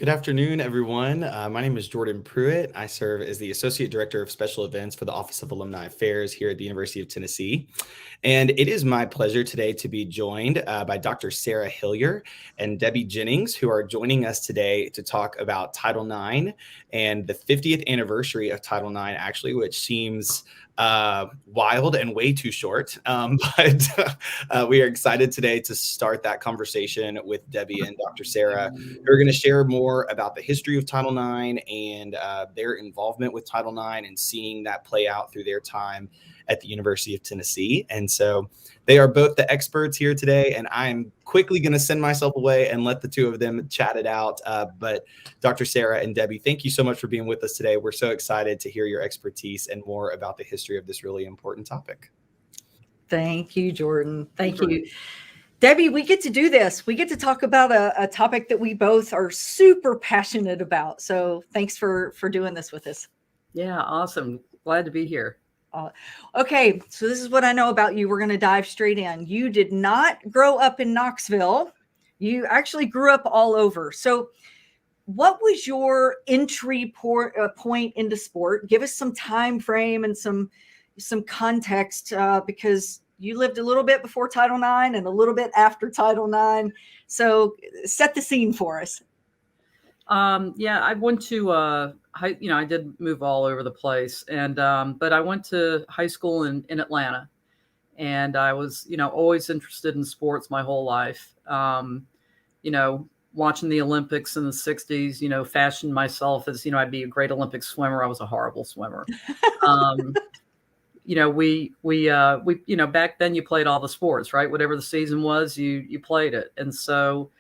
Good afternoon, everyone. My name is Jordan Pruitt. I serve as the Associate Director of Special Events for the Office of Alumni Affairs here at the University of Tennessee. And it is my pleasure today to be joined by Dr. Sarah Hillyer and Debby Jennings, who are joining us today to talk about Title IX and the 50th anniversary of Title IX, actually, which seems wild and way too short. But we are excited today to start that conversation with Debby and Dr. Sarah, who are going to share more about the history of Title IX and their involvement with Title IX and seeing that play out through their time at the University of Tennessee. And so they are both the experts here today, and I'm quickly going to send myself away and let the two of them chat it out. But Dr. Sarah and Debby, thank you so much for being with us today. We're so excited to hear your expertise and more about the history of this really important topic. Thank you, Jordan. Thank you. Debby, we get to do this. We get to talk about a topic that we both are super passionate about. So thanks for doing this with us. Yeah, awesome. Glad to be here. Okay, so this is what I know about you. We're going to dive straight in. You did not grow up in Knoxville. You actually grew up all over. So what was your entry point into sport? Give us some time frame and some context because you lived a little bit before Title IX and a little bit after Title IX. So set the scene for us. Yeah, I went to, I did move all over the place, and but I went to high school in Atlanta, and I was, always interested in sports my whole life. Watching the Olympics in the 60s, fashioned myself as, I'd be a great Olympic swimmer. I was a horrible swimmer. Back then you played all the sports, right? Whatever the season was, you played it. And so,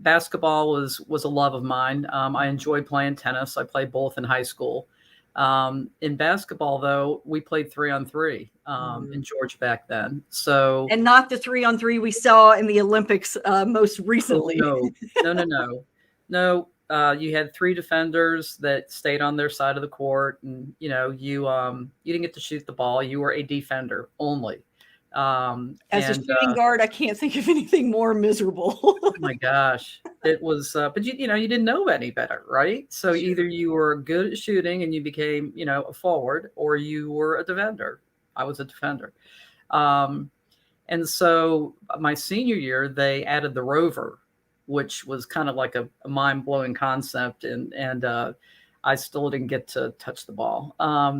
basketball was a love of mine. I enjoyed playing tennis. I played both in high school. In basketball, though, we played 3-on-3 in Georgia back then. So, and not the 3-on-3 we saw in the Olympics most recently. No. You had 3 defenders that stayed on their side of the court, and you didn't get to shoot the ball. You were a defender only. As a shooting guard, I can't think of anything more miserable. Oh my gosh, it was. But you didn't know any better, right? So sure. Either you were good at shooting and you became, a forward, or you were a defender. I was a defender. And so my senior year, they added the rover, which was kind of like a mind-blowing concept. And I still didn't get to touch the ball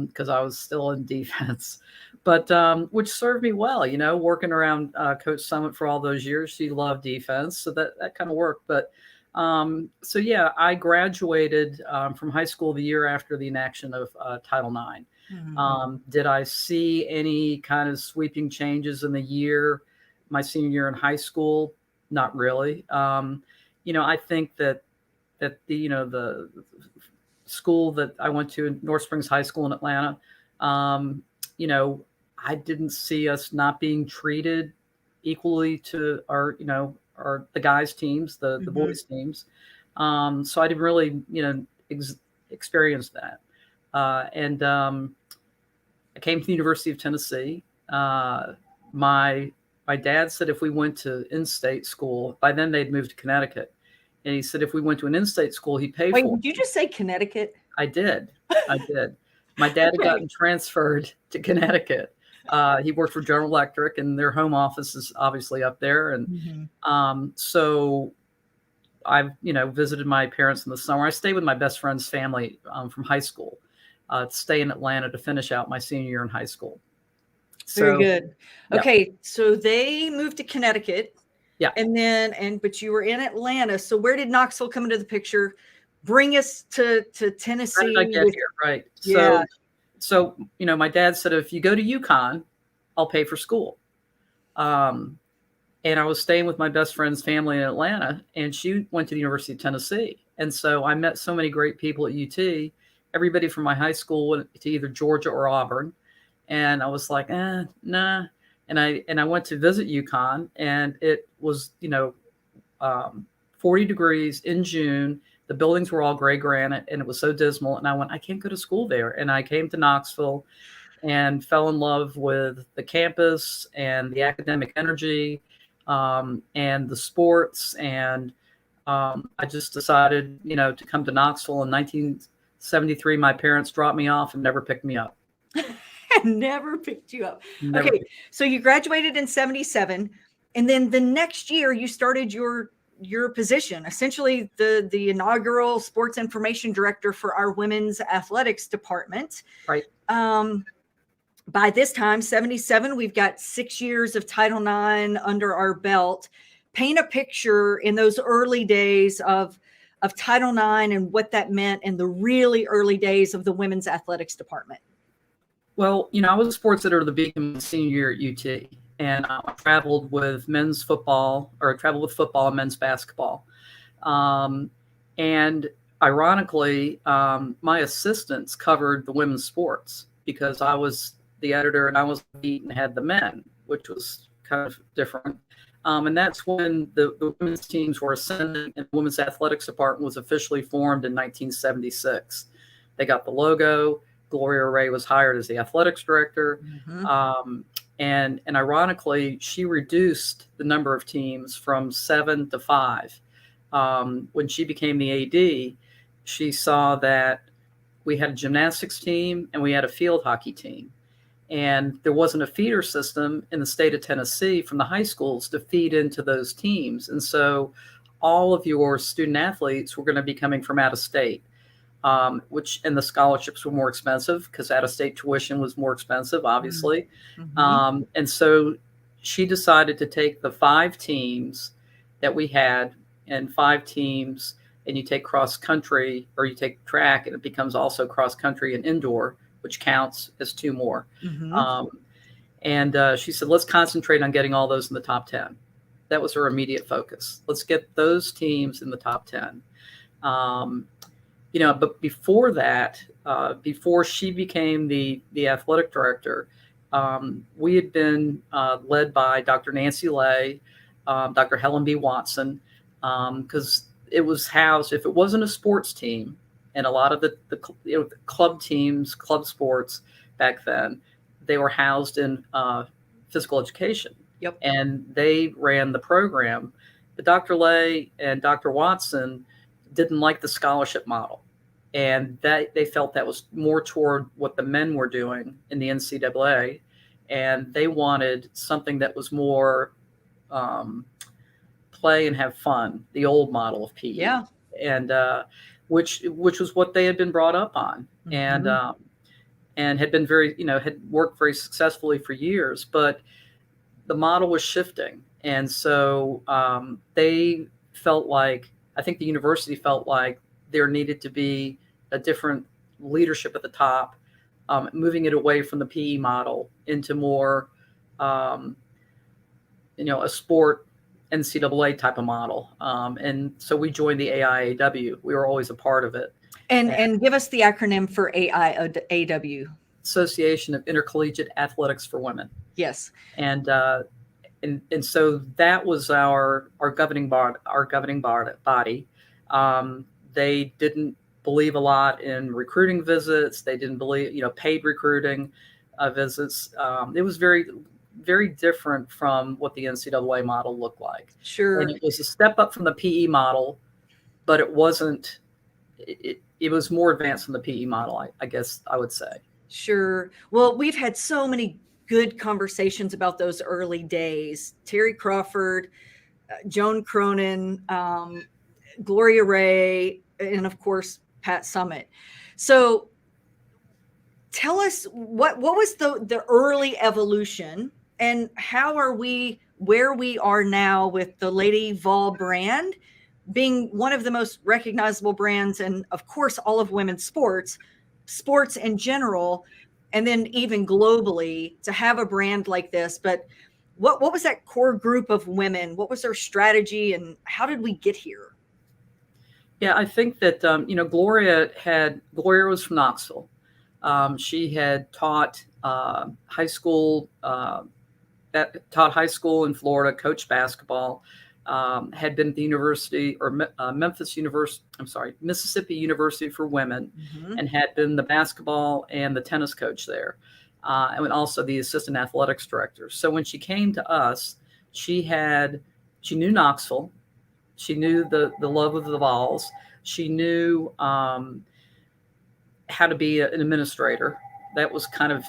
because I was still in defense, but which served me well, working around Coach Summitt for all those years. She loved defense, so that kind of worked. But I graduated from high school the year after the enaction of Title IX. Mm-hmm. Did I see any kind of sweeping changes in the year, my senior year in high school? Not really. I think that the school that I went to, North Springs High School in Atlanta, I didn't see us not being treated equally to our the guys teams, the boys teams. So I didn't really, experience that. And I came to the University of Tennessee. My dad said if we went to in-state school, by then they'd moved to Connecticut. And he said if we went to an in-state school, he'd pay for it. Wait, did you just say Connecticut? I did. My dad had gotten transferred to Connecticut. He worked for General Electric, and their home office is obviously up there. And so I've, visited my parents in the summer. I stayed with my best friend's family from high school to stay in Atlanta to finish out my senior year in high school. Very good. Okay, so they moved to Connecticut. Yeah. But you were in Atlanta. So where did Knoxville come into the picture? Bring us to Tennessee. How did I get here? Right. Yeah. So, my dad said, if you go to UConn, I'll pay for school. And I was staying with my best friend's family in Atlanta, and she went to the University of Tennessee. And so I met so many great people at UT. Everybody from my high school went to either Georgia or Auburn. And I was like, nah. And I went to visit UConn, and it was, 40 degrees in June. The buildings were all gray granite, and it was so dismal. And I went, I can't go to school there. And I came to Knoxville and fell in love with the campus and the academic energy and the sports. And I just decided, to come to Knoxville in 1973. My parents dropped me off and never picked me up. Never picked you up. Never Okay, so you graduated in 77, and then the next year you started your position, essentially the inaugural sports information director for our women's athletics department. Right. By this time, 77, we've got 6 years of Title IX under our belt. Paint a picture in those early days of Title IX and what that meant in the really early days of the women's athletics department. Well, I was a sports editor of the Beacon senior year at UT, and I traveled with football and men's basketball. And ironically, my assistants covered the women's sports because I was the editor and I was the beat and had the men, which was kind of different. And that's when the women's teams were ascending and the women's athletics department was officially formed in 1976. They got the logo. Gloria Ray was hired as the athletics director. Mm-hmm. And ironically, she reduced the number of teams from 7 to 5. When she became the AD, she saw that we had a gymnastics team and we had a field hockey team. And there wasn't a feeder system in the state of Tennessee from the high schools to feed into those teams. And so all of your student athletes were going to be coming from out of state, and the scholarships were more expensive because out of state tuition was more expensive, obviously. Mm-hmm. And so she decided to take the 5 teams that we had and 5 teams, and you take cross country or you take track and it becomes also cross country and indoor, which counts as 2 more. Mm-hmm. And she said, let's concentrate on getting all those in the top 10. That was her immediate focus. Let's get those teams in the top 10. But before that, before she became the athletic director, we had been led by Dr. Nancy Lay, Dr. Helen B. Watson, because it was housed, if it wasn't a sports team, and a lot of the club teams, club sports back then, they were housed in physical education. Yep. And they ran the program. But Dr. Lay and Dr. Watson didn't like the scholarship model. And that they felt that was more toward what the men were doing in the NCAA. And they wanted something that was more play and have fun, the old model of PE. Yeah. And which was what they had been brought up on. Mm-hmm. And had been had worked very successfully for years, but the model was shifting. And so they felt like, I think the university felt like there needed to be a different leadership at the top, moving it away from the PE model into more, a sport NCAA type of model. And so we joined the AIAW. We were always a part of it. And give us the acronym for AIAW. Association of Intercollegiate Athletics for Women. Yes. And so that was our governing body. They didn't believe a lot in recruiting visits. They didn't believe, paid recruiting visits. It was very, very different from what the NCAA model looked like. Sure. And it was a step up from the PE model, but it wasn't. It was more advanced than the PE model, I guess I would say. Sure. Well, we've had so many good conversations about those early days. Terry Crawford, Joan Cronan, Gloria Ray, and of course, Pat Summitt. So tell us what was the early evolution and how are we where we are now with the Lady Vol brand being one of the most recognizable brands and of course all of women's sports in general, and then even globally to have a brand like this. But what was that core group of women? What was their strategy and how did we get here? Yeah, I think that, Gloria was from Knoxville. She had taught high school in Florida, coached basketball, had been at the university or Mississippi University for Women, mm-hmm. and had been the basketball and the tennis coach there, and also the assistant athletics director. So when she came to us, she knew Knoxville. She knew the love of the Vols. She knew how to be an administrator. That was kind of,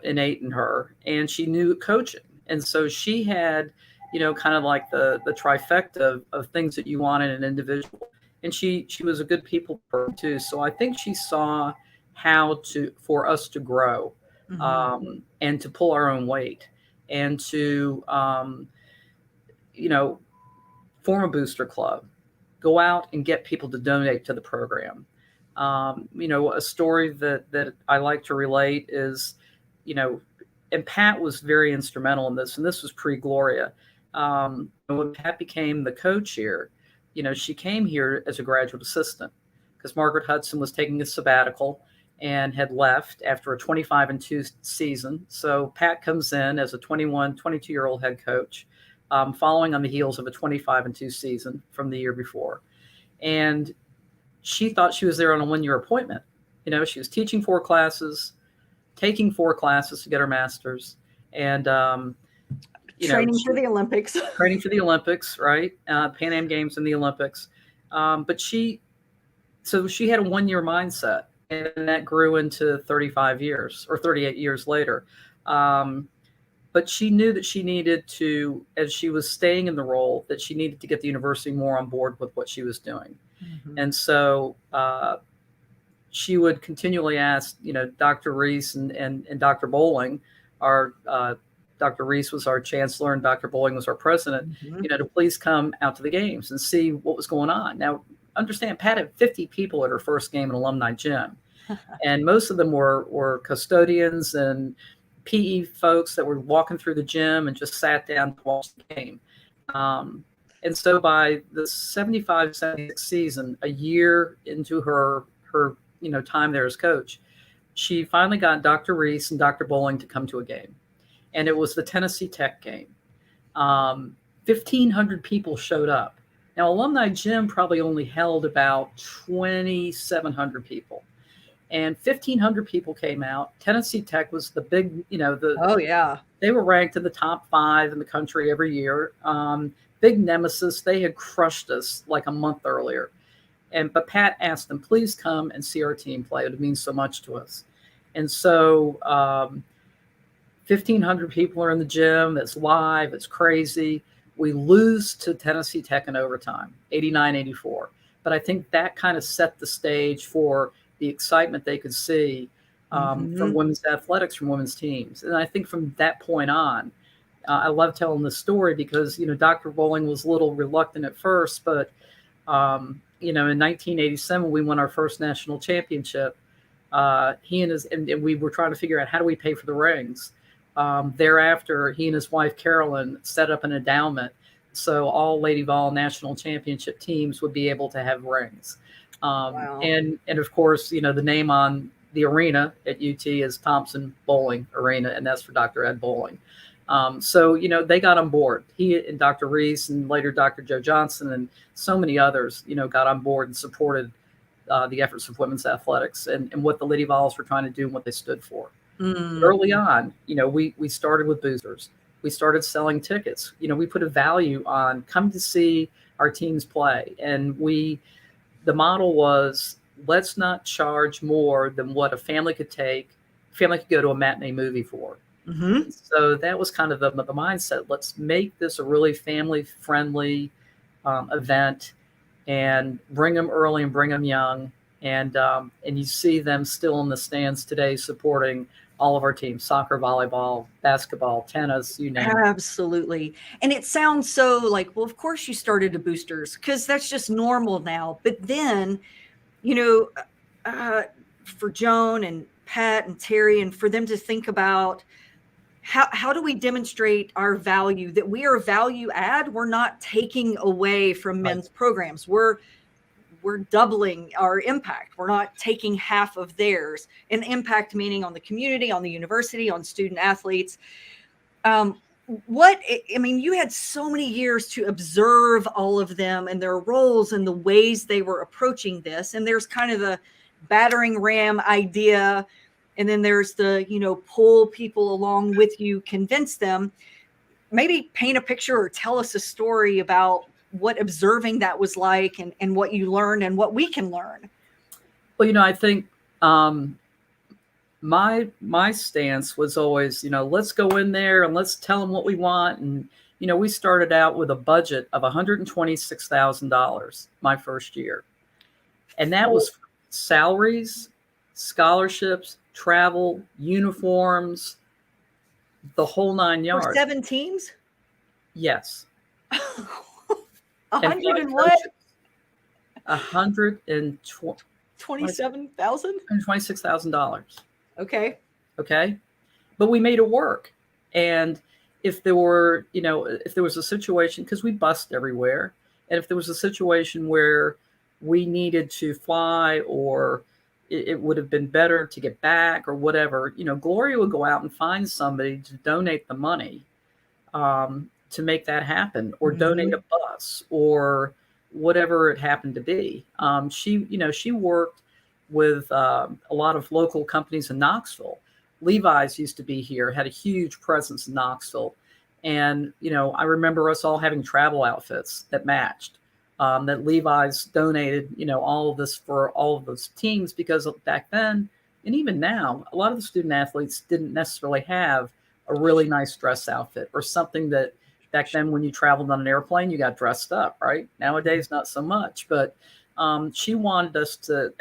innate in her. And she knew coaching. And so she had, kind of like the trifecta of things that you want in an individual. And she was a good people person too. So I think she saw how for us to grow, and to pull our own weight, and to, form a booster club, go out and get people to donate to the program. A story that I like to relate is, and Pat was very instrumental in this, and this was pre-Gloria. When Pat became the coach here, she came here as a graduate assistant because Margaret Hudson was taking a sabbatical and had left after a 25-2 season. So Pat comes in as a 21, 22-year-old head coach, following on the heels of a 25-2 season from the year before. And she thought she was there on a 1-year appointment. She was teaching 4 classes, taking 4 classes to get her master's, and training for the Olympics. Training for the Olympics, right? Pan Am Games and the Olympics. But she had a 1-year mindset, and that grew into 35 years or 38 years later. But she knew that she needed to, as she was staying in the role, that she needed to get the university more on board with what she was doing. Mm-hmm. And so she would continually ask, Dr. Reese and Dr. Bowling, Dr. Reese was our chancellor and Dr. Bowling was our president, to please come out to the games and see what was going on. Now, understand, Pat had 50 people at her first game in Alumni Gym, and most of them were custodians and PE folks that were walking through the gym and just sat down to watch the game. And so by the 75-76 season, a year into her time there as coach, she finally got Dr. Reese and Dr. Bowling to come to a game. And it was the Tennessee Tech game. 1,500 people showed up. Now, Alumni Gym probably only held about 2,700 people. And 1,500 people came out. Tennessee Tech was the big, oh yeah, they were ranked in the top 5 in the country every year. Big nemesis. They had crushed us like a month earlier. But Pat asked them, please come and see our team play. It means so much to us. And so 1,500 people are in the gym. It's live. It's crazy. We lose to Tennessee Tech in overtime, 89-84. But I think that kind of set the stage for the excitement they could see from women's athletics, from women's teams. And I think from that point on, I love telling this story because, Dr. Bowling was a little reluctant at first, but, in 1987, we won our first national championship. He and we were trying to figure out how do we pay for the rings. Thereafter, he and his wife, Carolyn, set up an endowment. So all Lady Vol national championship teams would be able to have rings. Wow. And of course, the name on the arena at UT is Thompson Bowling Arena, and that's for Dr. Ed Bowling. So they got on board. He and Dr. Reese and later Dr. Joe Johnson and so many others, got on board and supported the efforts of women's athletics and what the Lady Vols were trying to do and what they stood for. Early on, we started with boosters. We started selling tickets. We put a value on come to see our teams play. And the model was, let's not charge more than what a family could take. A family could go to a matinee movie for. Mm-hmm. So that was kind of the mindset. Let's make this a really family-friendly event and bring them early and bring them young. And you see them still in the stands today supporting all of our teams, soccer, volleyball, basketball, tennis, you name it. Absolutely. And it sounds so like, well, of course you started the boosters because that's just normal now. But then, for Joan and Pat and Terry, and for them to think about how do we demonstrate our value, that we are value add? We're not taking away from men's programs. We're doubling our impact. We're not taking half of theirs. And impact meaning on the community, on the university, on student athletes. You had so many years to observe all of them and their roles and the ways they were approaching this. And there's kind of the battering ram idea. And then there's the, pull people along with you, convince them, maybe paint a picture or tell us a story about what observing that was like, and what you learned and what we can learn. Well, I think my stance was always, let's go in there and let's tell them what we want. And, we started out with a budget of $126,000 my first year. And that was salaries, scholarships, travel, uniforms, the whole 9 yards. For 7 teams? Yes. 100 and what? 27,000? $126,000. Okay. Okay. But we made it work. And if there were, if there was a situation, because we bussed everywhere, and if there was a situation where we needed to fly, or it would have been better to get back or whatever, Gloria would go out and find somebody to donate the money to make that happen, or donate a bus or whatever it happened to be. She worked with a lot of local companies in Knoxville. Levi's used to be here, had a huge presence in Knoxville. And, I remember us all having travel outfits that matched, that Levi's donated, all of this for all of those teams, because back then, and even now, a lot of the student athletes didn't necessarily have a really nice dress outfit, or something that back then when you traveled on an airplane, you got dressed up, right? Nowadays, not so much. But she wanted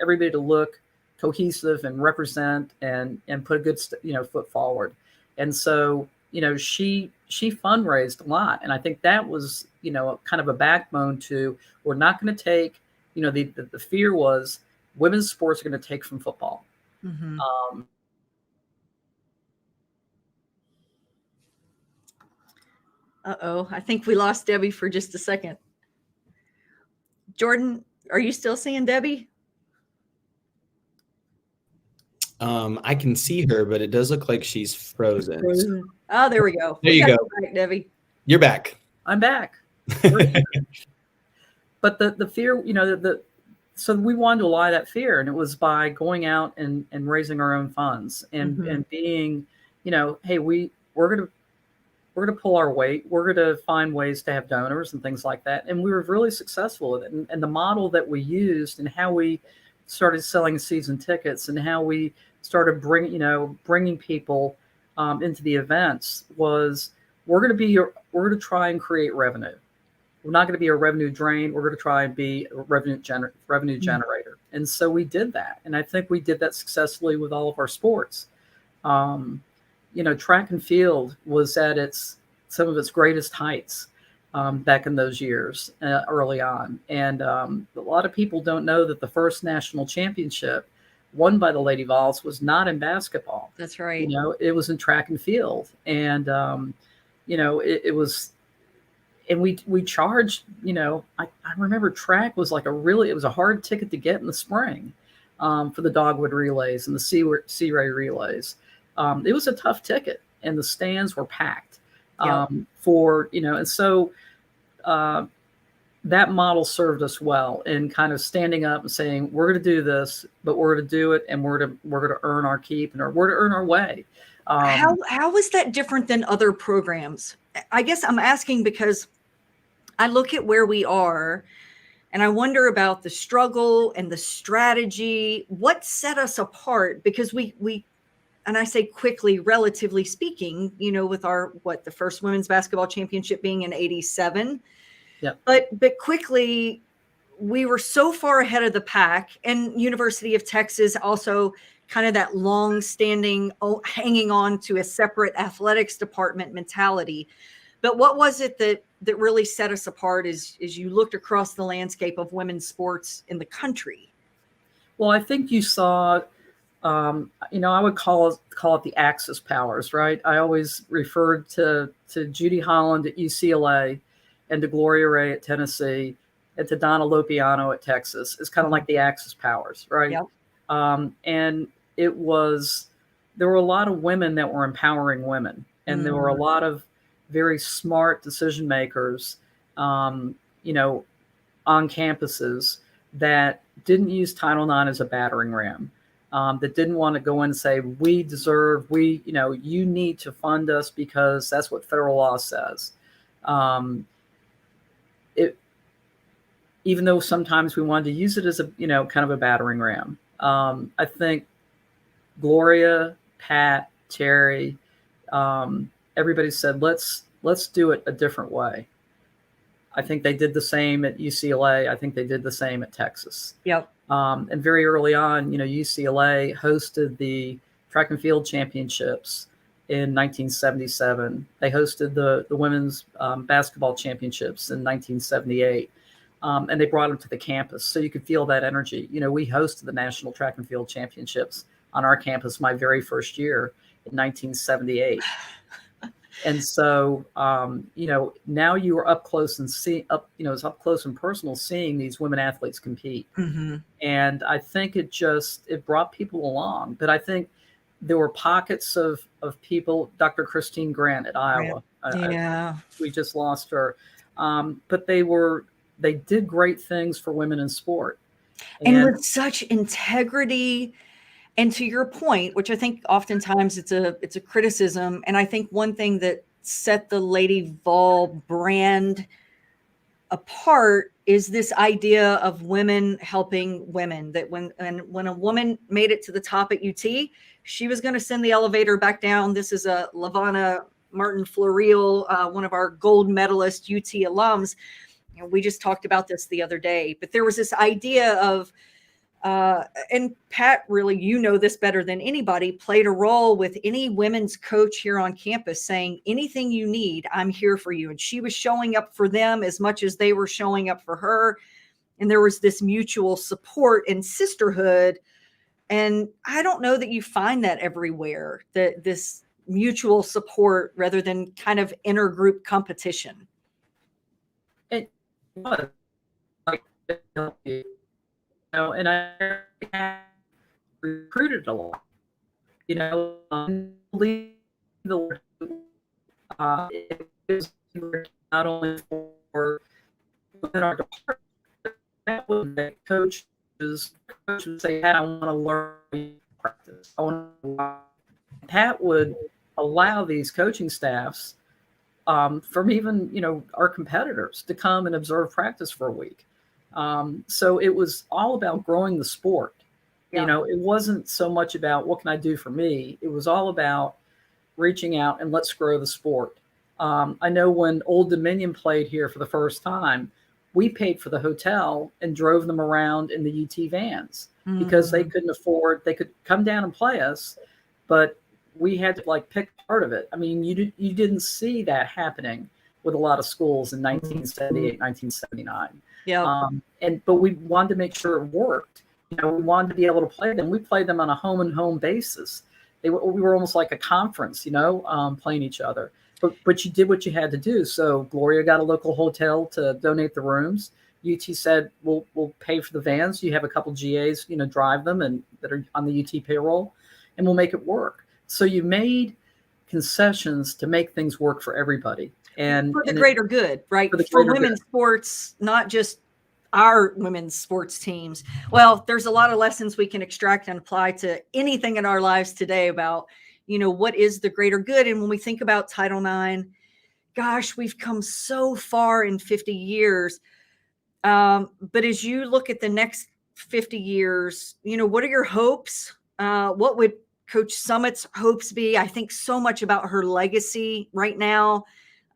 everybody to look cohesive and represent and put a good, foot forward. And so, she fundraised a lot. And I think that was, kind of a backbone to, we're not going to take, the fear was women's sports are going to take from football. Mm-hmm. I think we lost Debbie for just a second. Jordan, are you still seeing Debbie? I can see her, but it does look like she's frozen. Oh, there we go. There you go. Back, Debbie. You're back. I'm back. But the fear, so we wanted to allay that fear, and it was by going out and raising our own funds and being, hey, we're going to pull our weight. We're going to find ways to have donors and things like that. And we were really successful with it. And the model that we used, and how we started selling season tickets, and how we started bringing people into the events, was we're going to try and create revenue. We're not going to be a revenue drain. We're going to try and be a revenue generator. And so we did that. And I think we did that successfully with all of our sports. Track and field was at some of its greatest heights back in those years, early on. And a lot of people don't know that the first national championship won by the Lady Vols was not in basketball. That's right. It was in track and field. And, it was, and we charged, I remember track was like it was a hard ticket to get in the spring for the dogwood relays and the sea ray relays. It was a tough ticket, and the stands were packed and so that model served us well in kind of standing up and saying, we're going to do this, but we're going to do it, and we're going to earn our keep, and we're to earn our way. How is that different than other programs? I guess I'm asking because I look at where we are, and I wonder about the struggle and the strategy. What set us apart? Because we and I say quickly, relatively speaking, with the first women's basketball championship being in '87. Yeah. But quickly, we were so far ahead of the pack, and University of Texas also kind of that long-standing hanging on to a separate athletics department mentality. But what was it that really set us apart as you looked across the landscape of women's sports in the country? Well, I think you saw, I would call it the Axis powers, right? I always referred to Judy Holland at UCLA, and to Gloria Ray at Tennessee, and to Donna Lopiano at Texas. It's kind of like the Axis powers, right? Yep. And there were a lot of women that were empowering women, and there were a lot of very smart decision makers, on campuses that didn't use Title IX as a battering ram, that didn't want to go in and say, you need to fund us because that's what federal law says. even though sometimes we wanted to use it as a, kind of a battering ram. I think Gloria, Pat, Terry, everybody said, let's do it a different way. I think they did the same at UCLA. I think they did the same at Texas. Yep. And very early on, UCLA hosted the track and field championships in 1977. They hosted the women's basketball championships in 1978. And they brought them to the campus. So you could feel that energy. We hosted the National Track and Field Championships on our campus my very first year in 1978. And so, now you are up close and it's up close and personal seeing these women athletes compete. Mm-hmm. And I think it brought people along. But I think there were pockets of people, Dr. Christine Grant at Iowa. Yeah. We just lost her. But they did great things for women in sport. And with such integrity. And to your point, which I think oftentimes it's a criticism. And I think one thing that set the Lady Vol brand apart is this idea of women helping women, that when a woman made it to the top at UT, she was going to send the elevator back down. This is a Lavana Martin Florial, one of our gold medalist UT alums. We just talked about this the other day, but there was this idea of, and Pat, really, this better than anybody, played a role with any women's coach here on campus saying, anything you need, I'm here for you. And she was showing up for them as much as they were showing up for her. And there was this mutual support and sisterhood. And I don't know that you find that everywhere, that this mutual support rather than kind of intergroup competition. And I recruited a lot. It was not only for within our department, that would coaches would say, "Pat, I want to learn practice. Pat would allow these coaching staffs from even our competitors to come and observe practice for a week. So it was all about growing the sport. Yeah. It wasn't so much about what can I do for me. It was all about reaching out and let's grow the sport. I know when Old Dominion played here for the first time, we paid for the hotel and drove them around in the UT vans because they couldn't afford, they could come down and play us, but we had to pick part of it. I mean, you didn't see that happening with a lot of schools in 1978, 1979. Yeah. But we wanted to make sure it worked. We wanted to be able to play them. We played them on a home basis. We were almost like a conference, playing each other. But you did what you had to do. So Gloria got a local hotel to donate the rooms. UT said, we'll pay for the vans. You have a couple GAs, drive them and that are on the UT payroll, and we'll make it work. So you made concessions to make things work for everybody. And for the greater good, right? For women's sports, not just our women's sports teams. Well, there's a lot of lessons we can extract and apply to anything in our lives today about, what is the greater good. And when we think about Title IX, gosh, we've come so far in 50 years. But as you look at the next 50 years, what are your hopes? What would Coach Summitt's hopes be? I think so much about her legacy right now.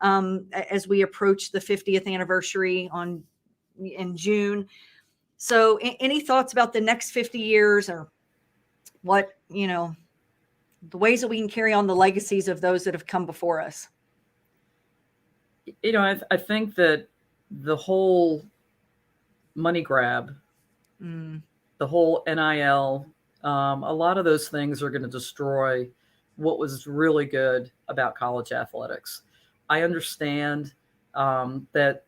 As we approach the 50th anniversary in June. So any thoughts about the next 50 years or what, the ways that we can carry on the legacies of those that have come before us? I think that the whole money grab, the whole NIL, a lot of those things are going to destroy what was really good about college athletics. I understand that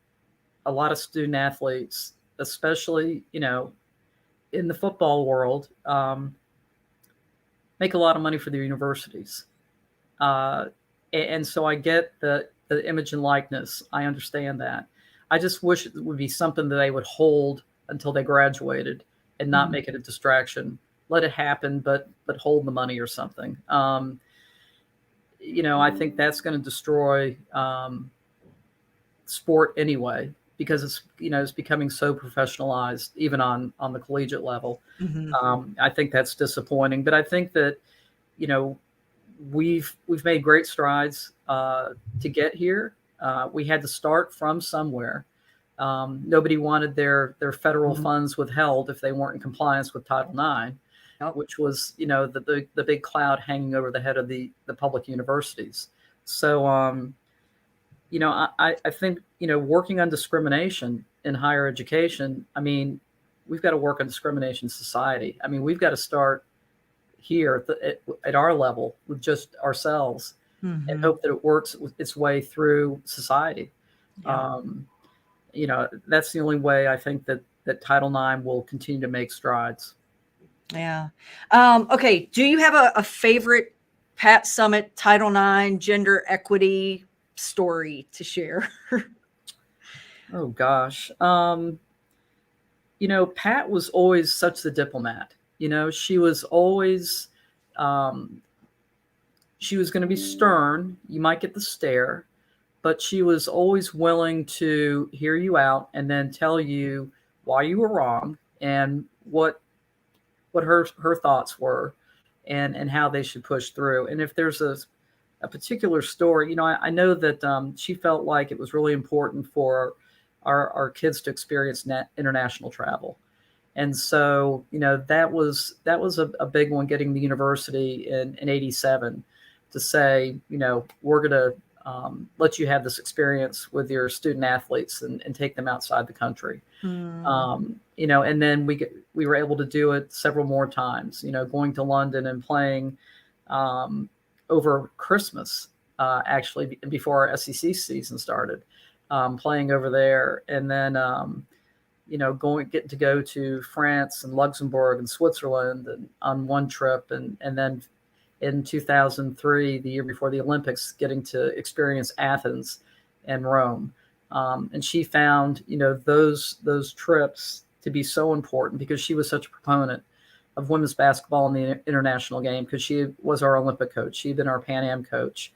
a lot of student athletes, especially, in the football world, make a lot of money for the universities. And so I get the image and likeness. I understand that. I just wish it would be something that they would hold until they graduated and not make it a distraction. Let it happen, but hold the money or something. I think that's going to destroy sport anyway. because it's, it's becoming so professionalized, even on the collegiate level. I think that's disappointing, but I think that, we've made great strides to get here. We had to start from somewhere. Nobody wanted their federal funds withheld if they weren't in compliance with Title IX, which was, the big cloud hanging over the head of the public universities. So, I think, working on discrimination in higher education, I mean, we've got to work on discrimination society. I mean, we've got to start here at our level with just ourselves and hope that it works its way through society. Yeah. That's the only way I think that Title IX will continue to make strides. Yeah. Okay. Do you have a favorite Pat Summitt Title IX gender equity story to share? Oh gosh. Pat was always such the diplomat. She was always, she was going to be stern. You might get the stare, but she was always willing to hear you out and then tell you why you were wrong and what her thoughts were and how they should push through. And if there's a particular story, I know that she felt like it was really important for our kids to experience international travel. And so, that was a big one, getting the university in 87 to say, we're going to let you have this experience with your student athletes and take them outside the country. And then we were able to do it several more times, going to London and playing over Christmas, actually before our SEC season started, playing over there. And then, getting to go to France and Luxembourg and Switzerland and on one trip. And then in 2003, the year before the Olympics, getting to experience Athens and Rome. And she found, those trips to be so important because she was such a proponent of women's basketball in the international game, because she was our Olympic coach. She'd been our Pan Am coach.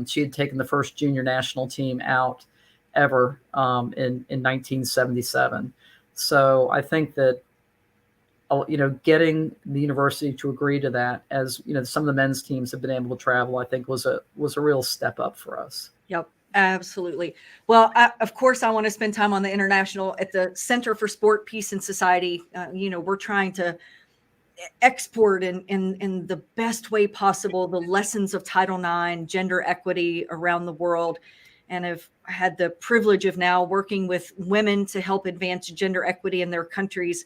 She had taken the first junior national team out ever in 1977. So I think that, getting the university to agree to that, as some of the men's teams have been able to travel, I think was a real step up for us. Yep, absolutely. Well, of course, I want to spend time on the international at the Center for Sport, Peace, and Society. We're trying to export in the best way possible the lessons of Title IX, gender equity around the world. And have had the privilege of now working with women to help advance gender equity in their countries,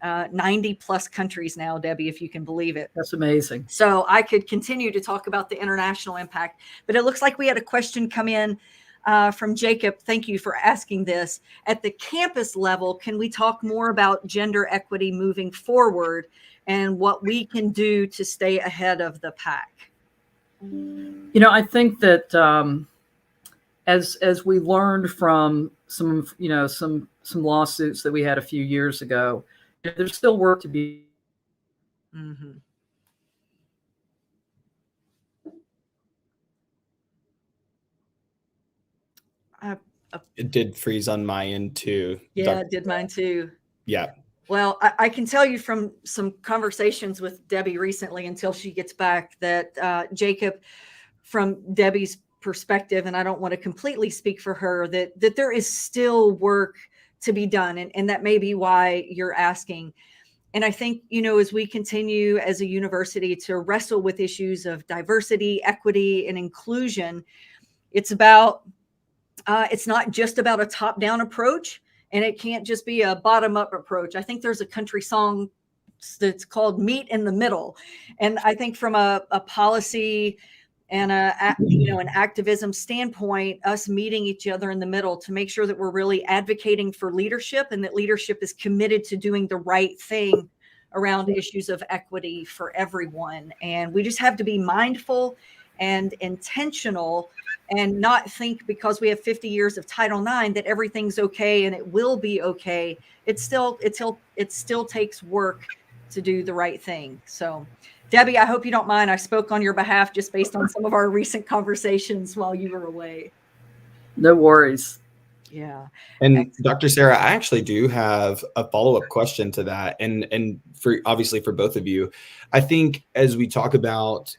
90 plus countries now, Debbie, if you can believe it. That's amazing. So I could continue to talk about the international impact, but it looks like we had a question come in from Jacob. Thank you for asking this. At the campus level, can we talk more about gender equity moving forward and what we can do to stay ahead of the pack? I think that as we learned from some lawsuits that we had a few years ago, there's still work to be. It did freeze on my end too. Yeah, it did mine too. Yeah. Well, I can tell you from some conversations with Debbie recently, until she gets back, that Jacob, from Debbie's perspective, and I don't want to completely speak for her, that there is still work to be done. And that may be why you're asking. And I think, as we continue as a university to wrestle with issues of diversity, equity, and inclusion, it's not just about a top-down approach, and it can't just be a bottom-up approach. I think there's a country song that's called Meet in the Middle. And I think from a policy and an activism standpoint, us meeting each other in the middle to make sure that we're really advocating for leadership, and that leadership is committed to doing the right thing around issues of equity for everyone. And we just have to be mindful and intentional, and not think because we have 50 years of Title IX that everything's okay and it will be okay. It still takes work to do the right thing. So Debbie, I hope you don't mind. I spoke on your behalf just based on some of our recent conversations while you were away. No worries. Yeah. And Dr. Sarah, I actually do have a follow-up question to that. And for obviously for both of you, I think as we talk about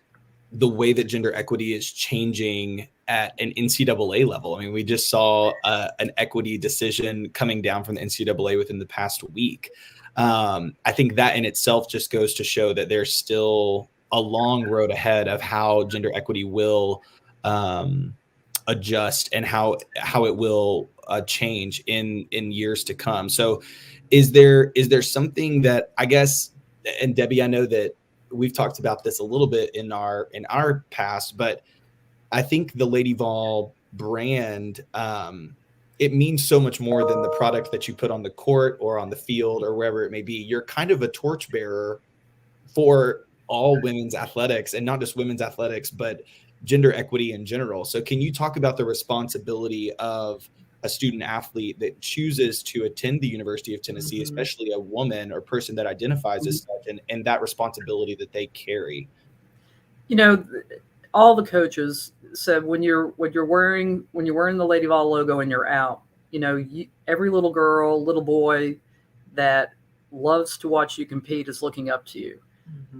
the way that gender equity is changing at an NCAA level. I mean, we just saw an equity decision coming down from the NCAA within the past week. I think that in itself just goes to show that there's still a long road ahead of how gender equity will adjust and how it will change in years to come. So is there something that, I guess, and Debbie, I know that we've talked about this a little bit in our past, but I think the Lady Vol brand, it means so much more than the product that you put on the court or on the field or wherever it may be. You're kind of a torchbearer for all women's athletics, and not just women's athletics, but gender equity in general. So can you talk about the responsibility of a student athlete that chooses to attend the University of Tennessee, especially a woman or person that identifies as such, and that responsibility that they carry? You know, all the coaches said when you're wearing the Lady Vol logo and you're out, you know, every little girl, little boy that loves to watch you compete is looking up to you.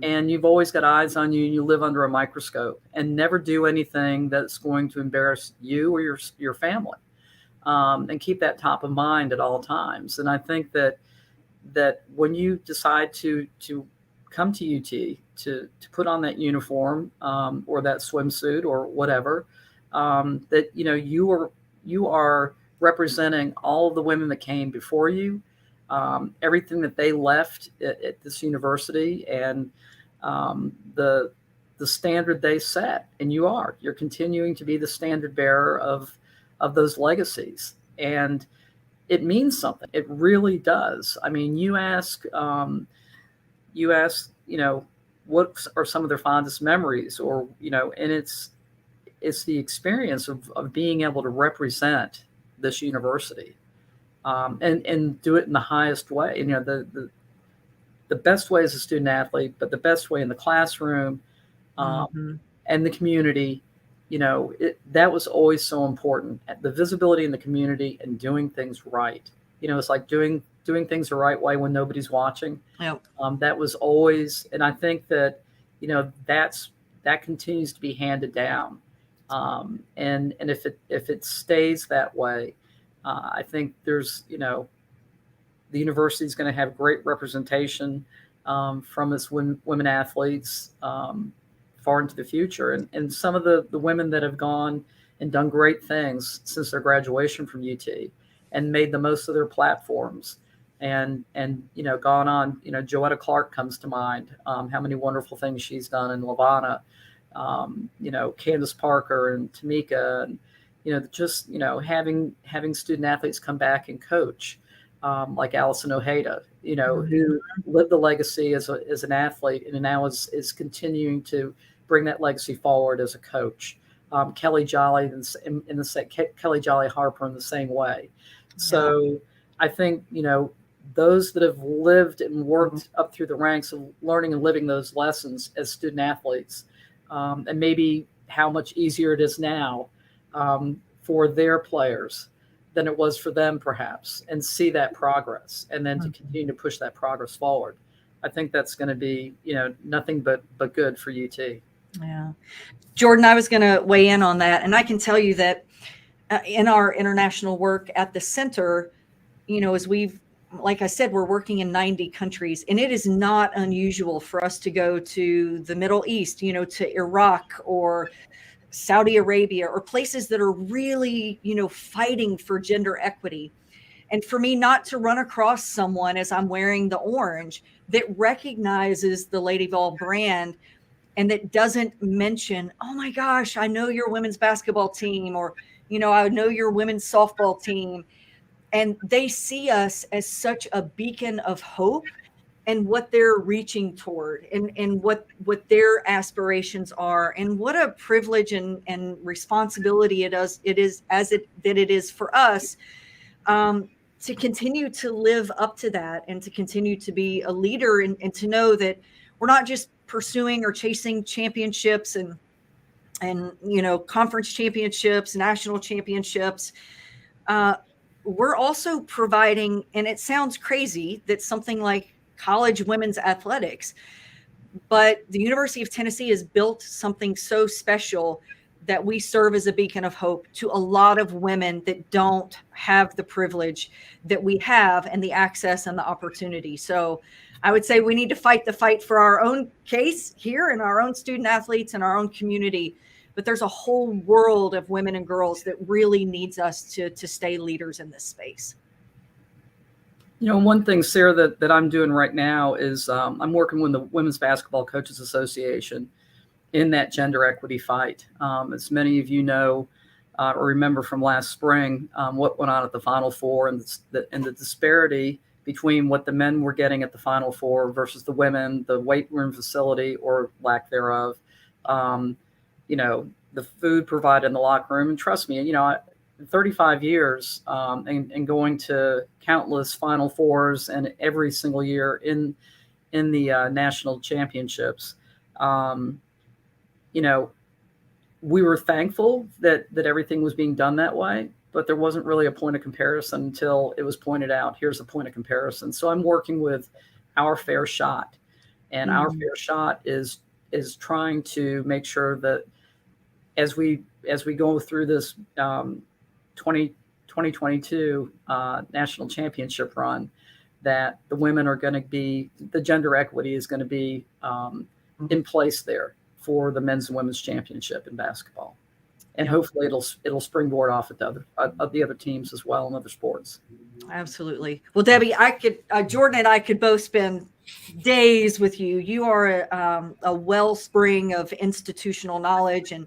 And you've always got eyes on you, and you live under a microscope, and never do anything that's going to embarrass you or your family. And keep that top of mind at all times. And I think that when you decide to come to UT to put on that uniform or that swimsuit or whatever, that you are representing all of the women that came before you, everything that they left at this university, and the standard they set. And you're continuing to be the standard bearer of those legacies. And it means something. It really does. I mean, you ask, what are some of their fondest memories, or, and it's the experience of being able to represent this university, and do it in the highest way. The best way as a student athlete, but the best way in the classroom, and the community. That was always so important. The visibility in the community and doing things right. It's like doing things the right way when nobody's watching. Yep. That was always, and I think that, that continues to be handed down. And if it stays that way, I think there's, the university is going to have great representation from its women athletes far into the future. And some of the women that have gone and done great things since their graduation from UT and made the most of their platforms and gone on, Joetta Clark comes to mind, how many wonderful things she's done in Lavana, Candace Parker and Tamika, and, having student athletes come back and coach, like Allison Ojeda, who lived the legacy as an athlete and now is continuing to bring that legacy forward as a coach. Kelly Jolly Kelly Jolly Harper in the same way. So I think, those that have lived and worked up through the ranks of learning and living those lessons as student athletes, and maybe how much easier it is now for their players than it was for them, perhaps, and see that progress, and then to continue to push that progress forward. I think that's going to be, nothing but good for UT. Yeah. Jordan, I was going to weigh in on that. And I can tell you that in our international work at the center, as like I said, we're working in 90 countries, and it is not unusual for us to go to the Middle East, to Iraq or Saudi Arabia, or places that are really, fighting for gender equity. And for me not to run across someone as I'm wearing the orange that recognizes the Lady Vol brand and that doesn't mention, oh my gosh, I know your women's basketball team, or, I know your women's softball team. And they see us as such a beacon of hope and what they're reaching toward, and what their aspirations are, and what a privilege and responsibility it is for us to continue to live up to that, and to continue to be a leader, and to know that we're not just pursuing or chasing championships and conference championships, national championships, we're also providing, and it sounds crazy that something like college women's athletics, but the University of Tennessee has built something so special that we serve as a beacon of hope to a lot of women that don't have the privilege that we have and the access and the opportunity. So I would say we need to fight the fight for our own case here and our own student athletes and our own community. But there's a whole world of women and girls that really needs us to stay leaders in this space. One thing, Sarah, that I'm doing right now is I'm working with the Women's Basketball Coaches Association in that gender equity fight. As many of you know or remember from last spring, what went on at the Final Four and the disparity between what the men were getting at the Final Four versus the women, the weight room facility or lack thereof, the food provided in the locker room. And trust me, 35 years and going to countless Final Fours and every single year in the national championships. We were thankful that everything was being done that way, but there wasn't really a point of comparison until it was pointed out, here's a point of comparison. So I'm working with Our Fair Shot, and Our Fair Shot is trying to make sure that as we go through this 2022 national championship run, that the women are going to be, the gender equity is going to be in place there for the men's and women's championship in basketball. And hopefully it'll springboard off at the other teams as well in other sports. Absolutely. Well, Debbie, Jordan and I could both spend days with you. You are a wellspring of institutional knowledge and,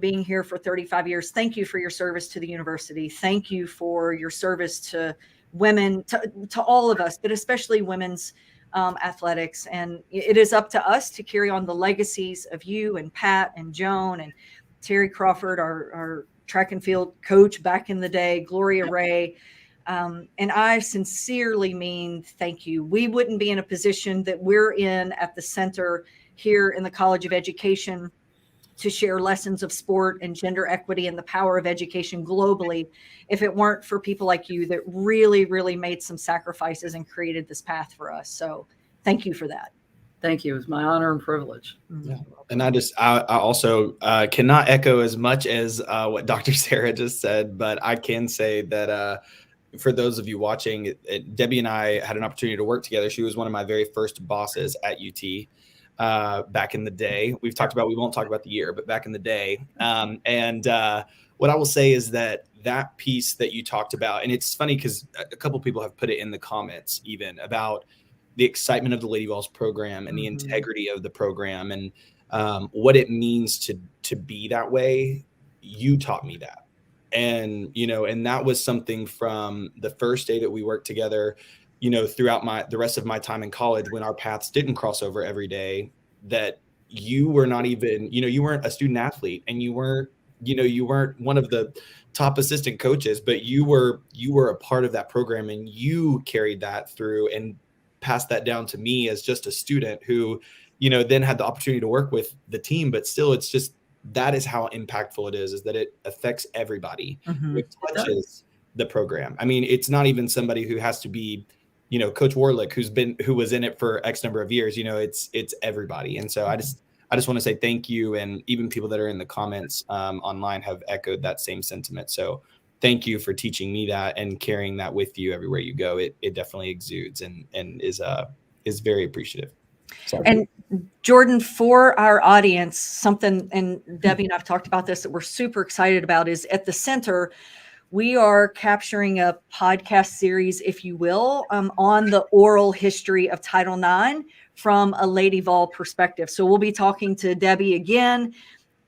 being here for 35 years. Thank you for your service to the university. Thank you for your service to women, to all of us, but especially women's athletics. And it is up to us to carry on the legacies of you and Pat and Joan and Terry Crawford, our track and field coach back in the day, Gloria Ray. And I sincerely mean thank you. We wouldn't be in a position that we're in at the center here in the College of Education to share lessons of sport and gender equity and the power of education globally if it weren't for people like you that really, really made some sacrifices and created this path for us. So thank you for that. Thank you. It's my honor and privilege. Yeah. And I also cannot echo as much as what Dr. Sarah just said, but I can say that for those of you watching, Debbie and I had an opportunity to work together. She was one of my very first bosses at UT. Back in the day. We won't talk about the year, but back in the day. What I will say is that piece that you talked about, and it's funny because a couple people have put it in the comments even about the excitement of the Lady Vols program and the integrity of the program and what it means to be that way. You taught me that. And, and that was something from the first day that we worked together, throughout the rest of my time in college when our paths didn't cross over every day, that you were not even, you weren't a student athlete and you weren't one of the top assistant coaches, but you were a part of that program and you carried that through and passed that down to me as just a student who, then had the opportunity to work with the team, but still it's just, that is how impactful it is that it affects everybody. It touches the program. I mean, it's not even somebody who has to be, Coach Warlick, who was in it for X number of years, it's everybody. And so I just want to say thank you. And even people that are in the comments online have echoed that same sentiment. So thank you for teaching me that and carrying that with you everywhere you go. It definitely exudes and is very appreciative. Sorry. And Jordan, for our audience, something, and Debbie and I've talked about this, that we're super excited about is at the center, we are capturing a podcast series, if you will, on the oral history of Title IX from a Lady Vol perspective. So we'll be talking to Debbie again,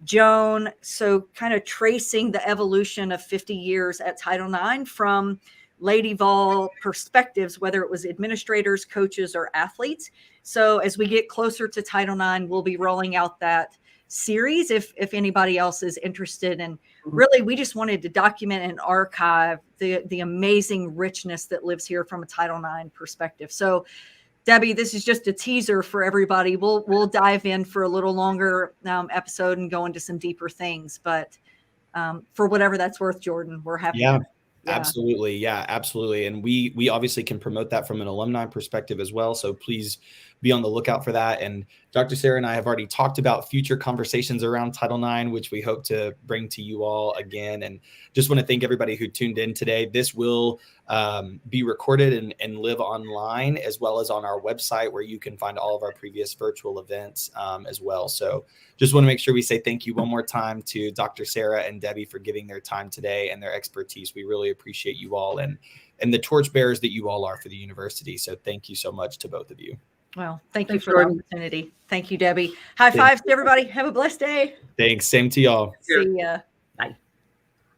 Joan, so kind of tracing the evolution of 50 years at Title IX from Lady Vol perspectives, whether it was administrators, coaches, or athletes. So as we get closer to Title IX, we'll be rolling out that series if anybody else is interested. And really, we just wanted to document and archive the amazing richness that lives here from a Title IX perspective. So Debbie, this is just a teaser for everybody. We'll dive in for a little longer episode and go into some deeper things. But for whatever that's worth, Jordan, we're happy. Yeah. Yeah. Absolutely. Yeah, absolutely. And we obviously can promote that from an alumni perspective as well. So please be on the lookout for that. And Dr. Sarah and I have already talked about future conversations around Title IX, which we hope to bring to you all again. And just want to thank everybody who tuned in today. This will be recorded and live online, as well as on our website, where you can find all of our previous virtual events as well. So just want to make sure we say thank you one more time to Dr. Sarah and Debbie for giving their time today and their expertise. We really appreciate you all and the torchbearers that you all are for the university. So thank you so much to both of you. Well, thank you Thanks, for Jordan. the opportunity. Thank you, Debbie. High fives to everybody. Have a blessed day. Thanks. Same to y'all. Sure. See ya. Bye.